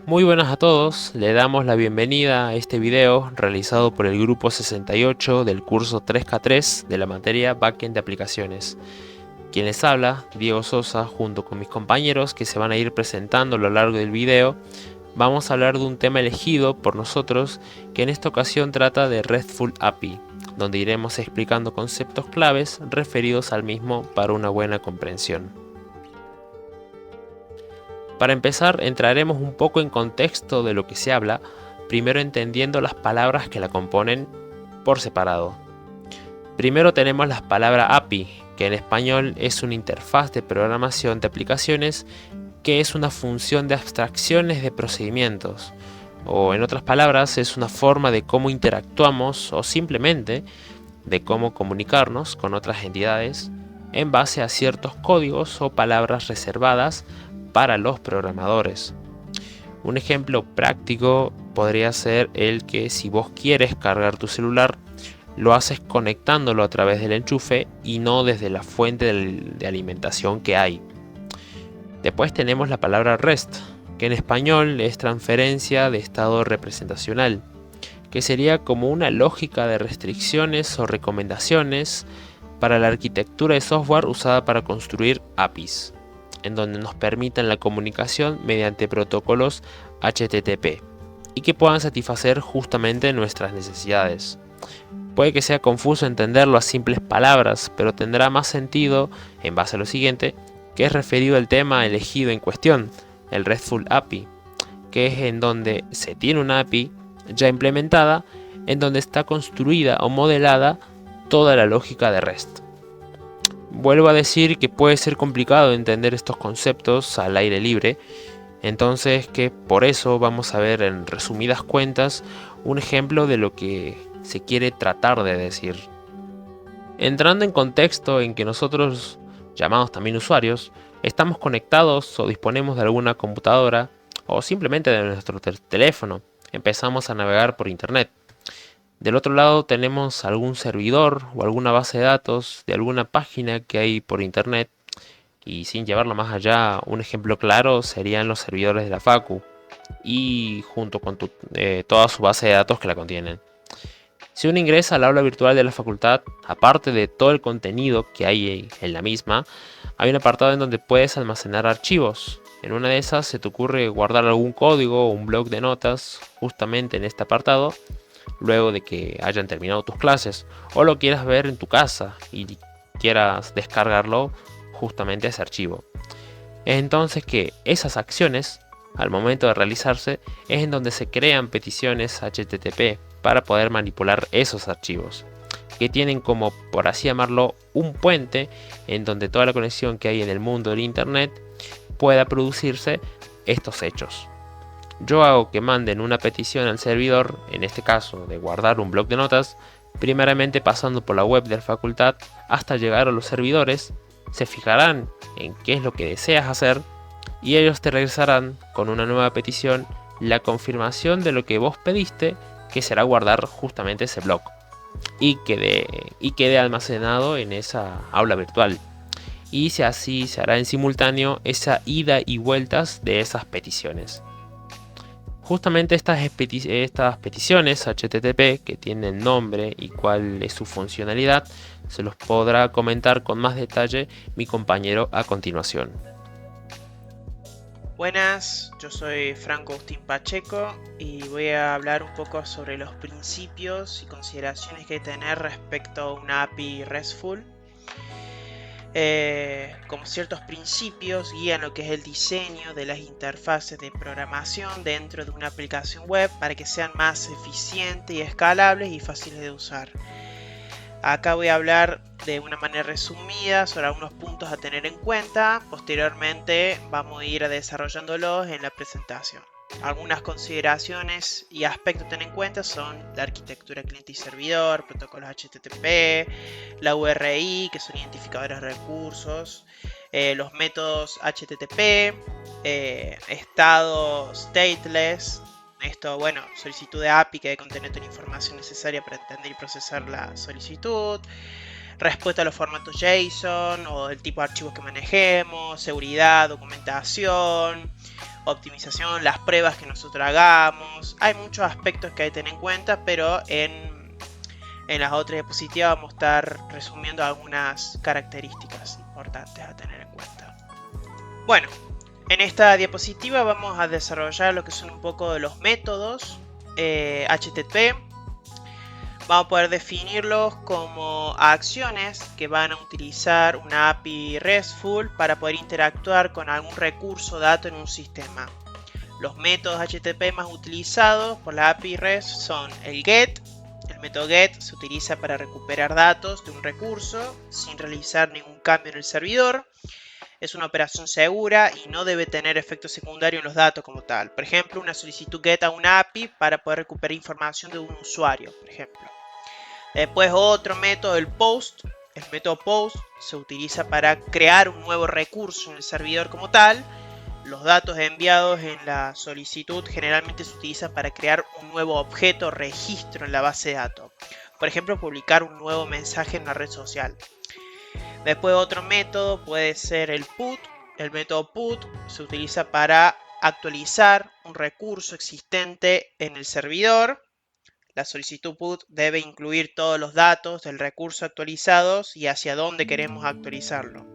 Muy buenas a todos, le damos la bienvenida a este video realizado por el grupo 68 del curso 3K3 de la materia Backend de Aplicaciones. Quien les habla, Diego Sosa, junto con mis compañeros que se van a ir presentando a lo largo del video, vamos a hablar de un tema elegido por nosotros que en esta ocasión trata de RESTful API, donde iremos explicando conceptos claves referidos al mismo para una buena comprensión. Para empezar, entraremos un poco en contexto de lo que se habla, primero entendiendo las palabras que la componen por separado. Primero tenemos la palabra API, que en español es una interfaz de programación de aplicaciones que es una función de abstracciones de procedimientos, o en otras palabras es una forma de cómo interactuamos o simplemente de cómo comunicarnos con otras entidades en base a ciertos códigos o palabras reservadas para los programadores. Un ejemplo práctico podría ser el que si vos quieres cargar tu celular, lo haces conectándolo a través del enchufe y no desde la fuente de alimentación que hay. Después tenemos la palabra REST, que en español es transferencia de estado representacional, que sería como una lógica de restricciones o recomendaciones para la arquitectura de software usada para construir APIs, en donde nos permitan la comunicación mediante protocolos HTTP y que puedan satisfacer justamente nuestras necesidades. Puede que sea confuso entenderlo a simples palabras, pero tendrá más sentido en base a lo siguiente, que es referido al tema elegido en cuestión, el RESTful API, que es en donde se tiene una API ya implementada, en donde está construida o modelada toda la lógica de REST. Vuelvo a decir que puede ser complicado entender estos conceptos al aire libre, entonces que por eso vamos a ver en resumidas cuentas un ejemplo de lo que se quiere tratar de decir. Entrando en contexto en que nosotros, llamados también usuarios, estamos conectados o disponemos de alguna computadora o simplemente de nuestro teléfono, empezamos a navegar por internet. Del otro lado tenemos algún servidor o alguna base de datos de alguna página que hay por internet, y sin llevarlo más allá, un ejemplo claro serían los servidores de la Facu y junto con toda su base de datos que la contienen. Si uno ingresa al aula virtual de la facultad, aparte de todo el contenido que hay en la misma, hay un apartado en donde puedes almacenar archivos. En una de esas se te ocurre guardar algún código o un blog de notas justamente en este apartado, luego de que hayan terminado tus clases, o lo quieras ver en tu casa y quieras descargarlo justamente a ese archivo. Es entonces que esas acciones, al momento de realizarse, es en donde se crean peticiones HTTP para poder manipular esos archivos, que tienen como, por así llamarlo, un puente en donde toda la conexión que hay en el mundo del internet pueda producirse estos hechos. Yo hago que manden una petición al servidor, en este caso de guardar un bloc de notas, primeramente pasando por la web de la facultad hasta llegar a los servidores, se fijarán en qué es lo que deseas hacer y ellos te regresarán con una nueva petición la confirmación de lo que vos pediste, que será guardar justamente ese bloc y quede almacenado en esa aula virtual. Y si así se hará en simultáneo esa ida y vueltas de esas peticiones. Justamente estas peticiones HTTP, que tienen nombre y cuál es su funcionalidad, se los podrá comentar con más detalle mi compañero a continuación. Buenas, yo soy Franco Agustín Pacheco y voy a hablar un poco sobre los principios y consideraciones que hay que tener respecto a una API RESTful. Como ciertos principios guían lo que es el diseño de las interfaces de programación dentro de una aplicación web para que sean más eficientes y escalables y fáciles de usar. Acá voy a hablar de una manera resumida sobre algunos puntos a tener en cuenta. Posteriormente vamos a ir desarrollándolos en la presentación. Algunas consideraciones y aspectos a tener en cuenta son la arquitectura cliente y servidor, protocolos HTTP, la URI, que son identificadores de recursos, los métodos HTTP, estado stateless. Esto, bueno, solicitud de API que debe contener toda la información necesaria para entender y procesar la solicitud. respuesta a los formatos JSON o el tipo de archivos que manejemos, seguridad, documentación, optimización, las pruebas que nosotros hagamos. Hay muchos aspectos que hay que tener en cuenta, pero en las otras diapositivas vamos a estar resumiendo algunas características importantes a tener en cuenta. Bueno, en esta diapositiva vamos a desarrollar lo que son un poco de los métodos HTTP. Vamos a poder definirlos como acciones que van a utilizar una API RESTful para poder interactuar con algún recurso o dato en un sistema. Los métodos HTTP más utilizados por la API REST son el GET. El método GET se utiliza para recuperar datos de un recurso sin realizar ningún cambio en el servidor. Es una operación segura y no debe tener efecto secundario en los datos como tal. Por ejemplo, una solicitud GET a una API para poder recuperar información de un usuario, por ejemplo. Después otro método, el POST. El método POST se utiliza para crear un nuevo recurso en el servidor como tal. Los datos enviados en la solicitud generalmente se utilizan para crear un nuevo objeto o registro en la base de datos. Por ejemplo, publicar un nuevo mensaje en una red social. Después otro método puede ser el PUT. El método PUT se utiliza para actualizar un recurso existente en el servidor. La solicitud PUT debe incluir todos los datos del recurso actualizados y hacia dónde queremos actualizarlo.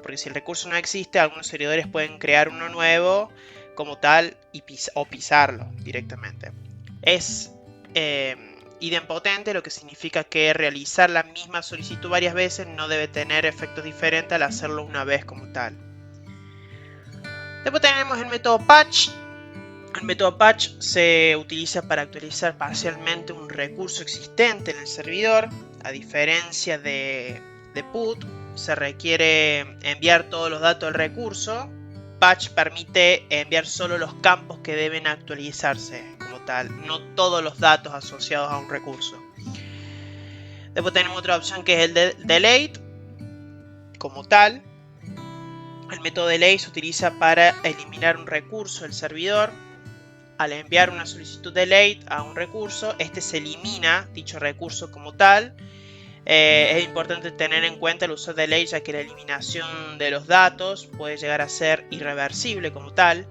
Porque si el recurso no existe, algunos servidores pueden crear uno nuevo como tal o pisarlo directamente. Es idempotente, lo que significa que realizar la misma solicitud varias veces no debe tener efectos diferentes al hacerlo una vez como tal. Después tenemos el método patch. El método patch se utiliza para actualizar parcialmente un recurso existente en el servidor. A diferencia de PUT, se requiere enviar todos los datos del recurso. Patch permite enviar solo los campos que deben actualizarse como tal, no todos los datos asociados a un recurso. Después tenemos otra opción que es el delete como tal. El método delete se utiliza para eliminar un recurso del servidor. Al enviar una solicitud delete a un recurso, este se elimina dicho recurso como tal. Es importante tener en cuenta el uso de delete, ya que la eliminación de los datos puede llegar a ser irreversible como tal.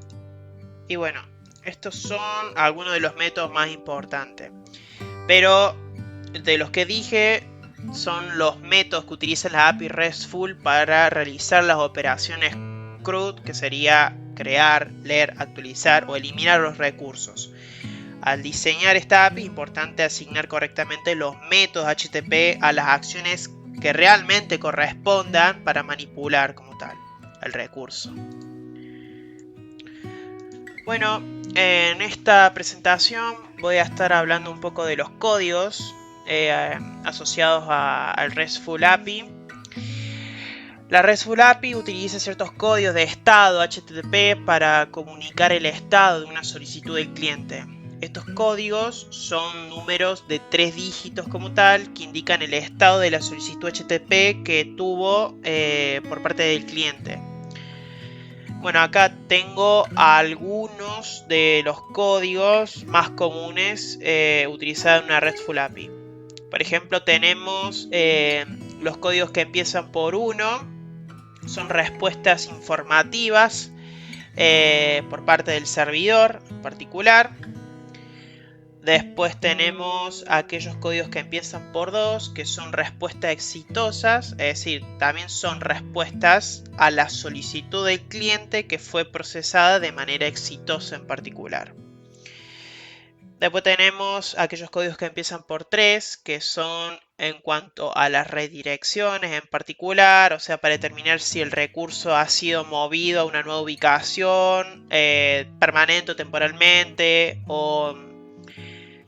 Y bueno, estos son algunos de los métodos más importantes. Pero de los que dije, son los métodos que utilizan la API RESTful para realizar las operaciones CRUD, que sería crear, leer, actualizar o eliminar los recursos. Al diseñar esta API es importante asignar correctamente los métodos HTTP a las acciones que realmente correspondan para manipular como tal el recurso. Bueno, en esta presentación voy a estar hablando un poco de los códigos asociados al RESTful API. La RESTful API utiliza ciertos códigos de estado HTTP para comunicar el estado de una solicitud del cliente. Estos códigos son números de 3 dígitos como tal que indican el estado de la solicitud HTTP que tuvo por parte del cliente. Bueno, acá tengo algunos de los códigos más comunes utilizados en una RESTful API. Por ejemplo, tenemos los códigos que empiezan por 1. Son respuestas informativas por parte del servidor en particular. Después tenemos aquellos códigos que empiezan por 2, que son respuestas exitosas, es decir, también son respuestas a la solicitud del cliente que fue procesada de manera exitosa en particular. Después tenemos aquellos códigos que empiezan por 3, que son en cuanto a las redirecciones en particular, o sea, para determinar si el recurso ha sido movido a una nueva ubicación permanente o temporalmente, o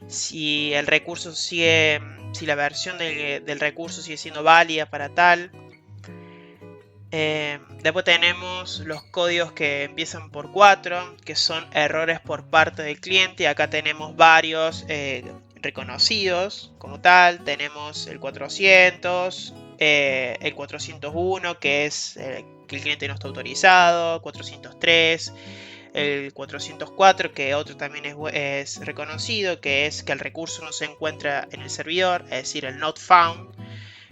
si el recurso sigue, si la versión del recurso sigue siendo válida para tal. Después tenemos los códigos que empiezan por 4, que son errores por parte del cliente. Acá tenemos varios reconocidos como tal. Tenemos el 400, el 401, que es que el cliente no está autorizado, 403, el 404, que otro también es reconocido, que es que el recurso no se encuentra en el servidor, es decir, el not found.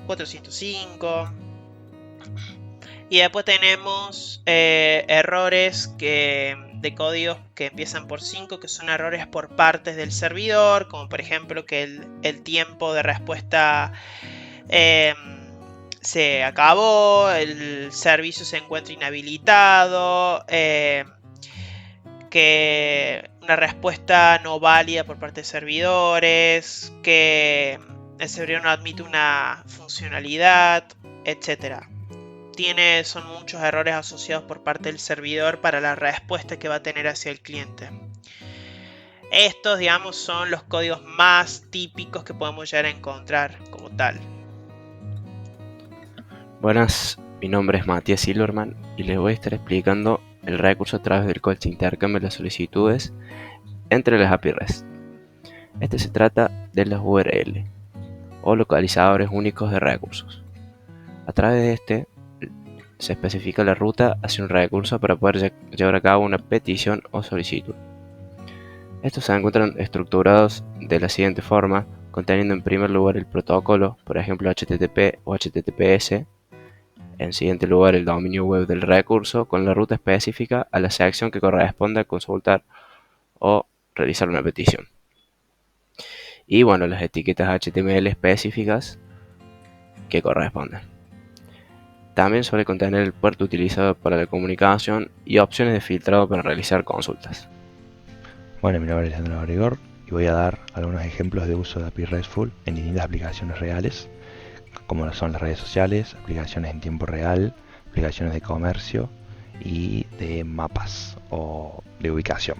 405. Y después tenemos errores de códigos que empiezan por 5, que son errores por partes del servidor, como por ejemplo que el tiempo de respuesta se acabó, el servicio se encuentra inhabilitado, que una respuesta no válida por parte de servidores, que el servidor no admite una funcionalidad, etc. Son muchos errores asociados por parte del servidor para la respuesta que va a tener hacia el cliente. Estos, digamos, son los códigos más típicos que podemos llegar a encontrar como tal. Buenas, mi nombre es Matías Silverman y les voy a estar explicando el recurso a través del cual se intercambian las solicitudes entre las API REST. Este se trata de las URL o localizadores únicos de recursos. A través de este se especifica la ruta hacia un recurso para poder llevar a cabo una petición o solicitud. Estos se encuentran estructurados de la siguiente forma, conteniendo en primer lugar el protocolo, por ejemplo HTTP o HTTPS, en siguiente lugar el dominio web del recurso con la ruta específica a la sección que corresponde a consultar o realizar una petición. Y bueno, las etiquetas HTML específicas que corresponden. También suele contener el puerto utilizado para la comunicación y opciones de filtrado para realizar consultas. Bueno, mi nombre es Leandro Abregor y voy a dar algunos ejemplos de uso de API RESTful en distintas aplicaciones reales, como son las redes sociales, aplicaciones en tiempo real, aplicaciones de comercio y de mapas o de ubicación.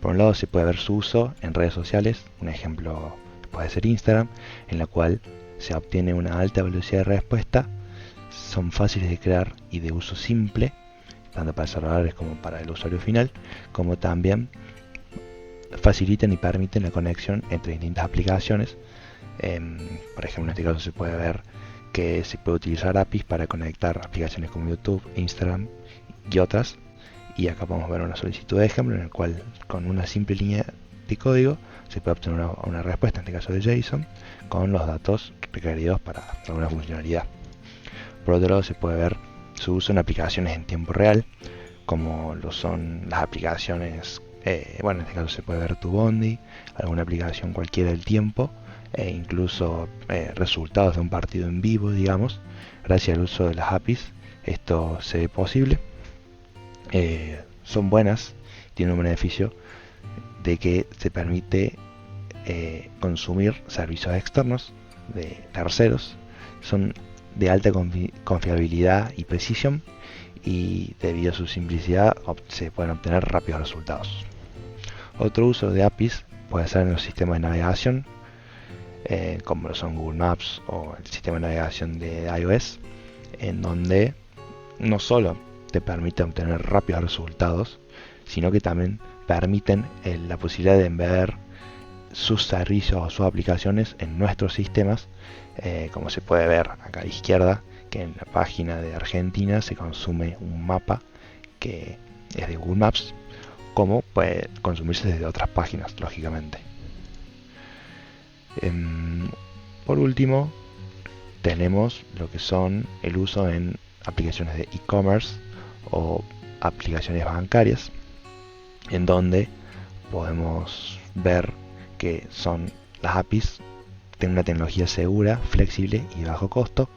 Por un lado se puede ver su uso en redes sociales, un ejemplo puede ser Instagram, en la cual se obtiene una alta velocidad de respuesta, son fáciles de crear y de uso simple, tanto para desarrolladores como para el usuario final, como también facilitan y permiten la conexión entre distintas aplicaciones. Por ejemplo, en este caso se puede ver que se puede utilizar APIs para conectar aplicaciones como YouTube, Instagram y otras. Y acá podemos ver una solicitud de ejemplo en el cual con una simple línea de código se puede obtener una respuesta, en este caso de JSON, con los datos requeridos para alguna funcionalidad. Por otro lado se puede ver su uso en aplicaciones en tiempo real, como lo son las aplicaciones, en este caso se puede ver TuBondi, alguna aplicación cualquiera del tiempo, e incluso resultados de un partido en vivo, digamos. Gracias al uso de las APIs esto se ve posible. Son buenas, tienen un beneficio de que se permite consumir servicios externos de terceros, son de alta confiabilidad y precisión, y debido a su simplicidad se pueden obtener rápidos resultados. Otro uso de APIs puede ser en los sistemas de navegación, como lo son Google Maps o el sistema de navegación de iOS, en donde no solo te permite obtener rápidos resultados, sino que también permiten la posibilidad de embeber sus servicios o sus aplicaciones en nuestros sistemas, como se puede ver acá a la izquierda, que en la página de Argentina se consume un mapa que es de Google Maps, como puede consumirse desde otras páginas, lógicamente. Por último, tenemos lo que son el uso en aplicaciones de e-commerce o aplicaciones bancarias, en donde podemos ver que son las APIs tienen una tecnología segura, flexible y de bajo costo.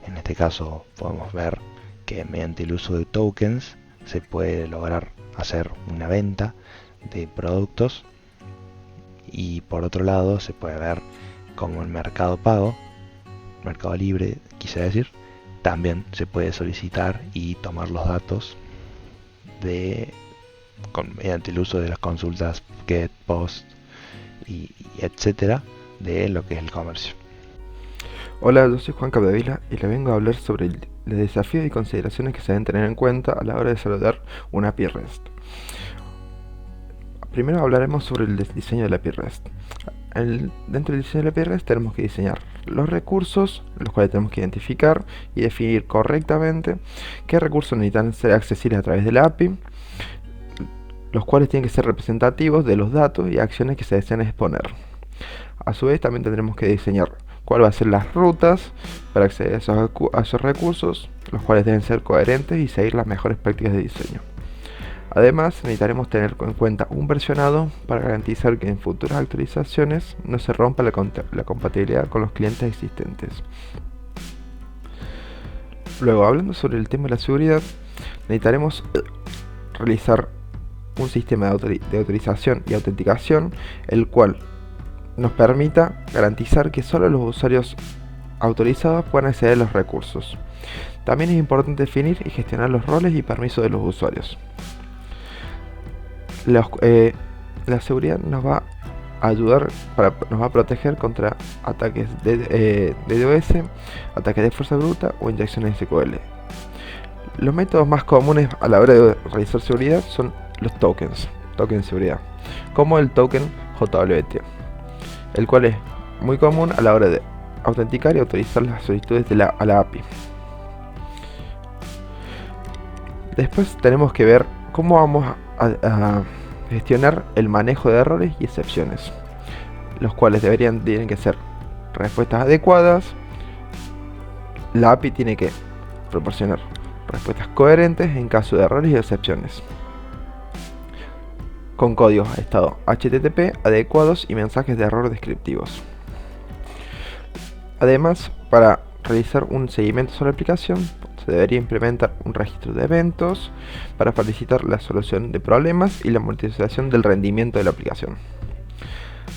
En este caso podemos ver que mediante el uso de tokens se puede lograr hacer una venta de productos, y por otro lado se puede ver como el Mercado Pago, Mercado Libre quise decir, también se puede solicitar y tomar los datos mediante el uso de las consultas GET, POST y etcétera de lo que es el comercio. Hola, yo soy Juan Capdevila y le vengo a hablar sobre el desafío y consideraciones que se deben tener en cuenta a la hora de desarrollar una API REST. Primero hablaremos sobre el diseño de la API REST. Dentro del diseño de la API REST tenemos que diseñar los recursos, los cuales tenemos que identificar y definir correctamente qué recursos necesitan ser accesibles a través de la API, los cuales tienen que ser representativos de los datos y acciones que se desean exponer. A su vez también tendremos que diseñar cuál va a ser las rutas para acceder a esos recursos, los cuales deben ser coherentes y seguir las mejores prácticas de diseño. Además, necesitaremos tener en cuenta un versionado para garantizar que en futuras actualizaciones no se rompa la compatibilidad con los clientes existentes. Luego, hablando sobre el tema de la seguridad, necesitaremos realizar un sistema de autorización y autenticación, el cual nos permita garantizar que solo los usuarios autorizados puedan acceder a los recursos. También es importante definir y gestionar los roles y permisos de los usuarios. La seguridad nos va a ayudar, nos va a proteger contra ataques de DDoS, ataques de fuerza bruta o inyecciones SQL. Los métodos más comunes a la hora de realizar seguridad son los tokens de seguridad, como el token JWT, el cual es muy común a la hora de autenticar y autorizar las solicitudes a la API. Después tenemos que ver cómo vamos a gestionar el manejo de errores y excepciones, los cuales tienen que ser respuestas adecuadas. La API tiene que proporcionar respuestas coherentes en caso de errores y excepciones, con códigos a estado HTTP adecuados y mensajes de error descriptivos. Además, para realizar un seguimiento sobre la aplicación, se debería implementar un registro de eventos para facilitar la solución de problemas y la monitorización del rendimiento de la aplicación.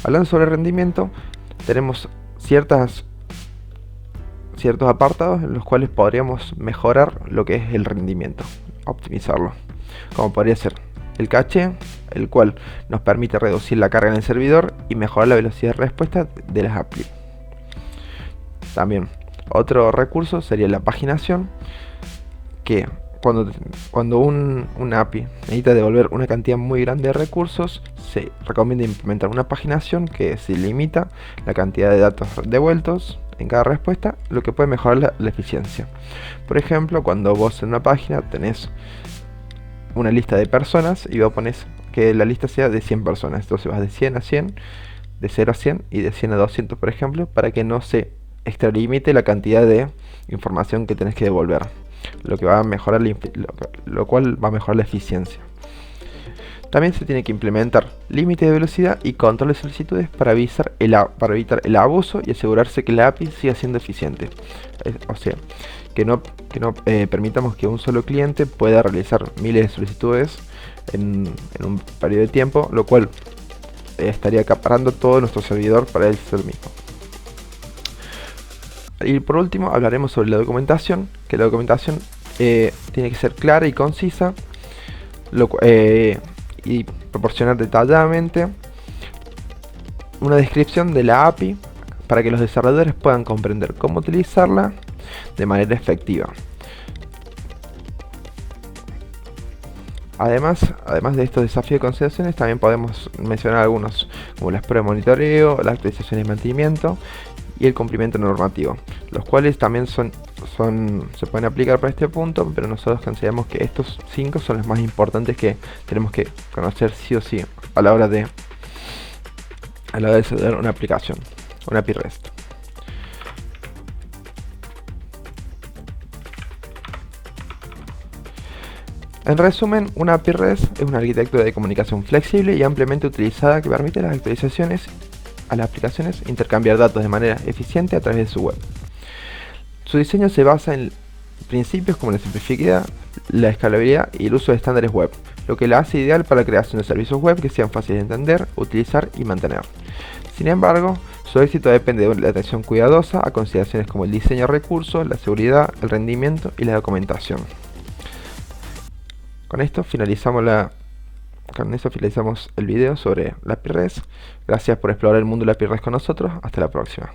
Hablando sobre rendimiento, tenemos ciertos apartados en los cuales podríamos mejorar lo que es el rendimiento, optimizarlo, como podría ser el caché, el cual nos permite reducir la carga en el servidor y mejorar la velocidad de respuesta de las API. También otro recurso sería la paginación, que cuando una API necesita devolver una cantidad muy grande de recursos, se recomienda implementar una paginación que se limita la cantidad de datos devueltos en cada respuesta, lo que puede mejorar la eficiencia. Por ejemplo, cuando vos en una página tenés una lista de personas y vos pones que la lista sea de 100 personas, entonces vas de 100 a 100, de 0 a 100 y de 100 a 200, por ejemplo, para que no se extralimite la cantidad de información que tenés que devolver, lo que va a mejorar lo cual va a mejorar la eficiencia. También se tiene que implementar límites de velocidad y control de solicitudes para evitar el abuso y asegurarse que la API siga siendo eficiente. O sea, que no permitamos que un solo cliente pueda realizar miles de solicitudes en un periodo de tiempo, lo cual estaría acaparando todo nuestro servidor para él ser mismo. Y por último hablaremos sobre la documentación, que la documentación tiene que ser clara y concisa, y proporcionar detalladamente una descripción de la API para que los desarrolladores puedan comprender cómo utilizarla de manera efectiva. Además de estos desafíos y consideraciones, también podemos mencionar algunos, como las pruebas de monitoreo, las actualizaciones de mantenimiento y el cumplimiento normativo, los cuales también se pueden aplicar para este punto, pero nosotros consideramos que estos 5 son los más importantes que tenemos que conocer sí o sí a la hora de desarrollar una aplicación, una API REST. En resumen, una API REST es una arquitectura de comunicación flexible y ampliamente utilizada que permite las actualizaciones a las aplicaciones intercambiar datos de manera eficiente a través de su web. Su diseño se basa en principios como la simplicidad, la escalabilidad y el uso de estándares web, lo que la hace ideal para la creación de servicios web que sean fáciles de entender, utilizar y mantener. Sin embargo, su éxito depende de la atención cuidadosa a consideraciones como el diseño de recursos, la seguridad, el rendimiento y la documentación. Con esto finalizamos el video sobre la API REST. Gracias por explorar el mundo de la API REST con nosotros. Hasta la próxima.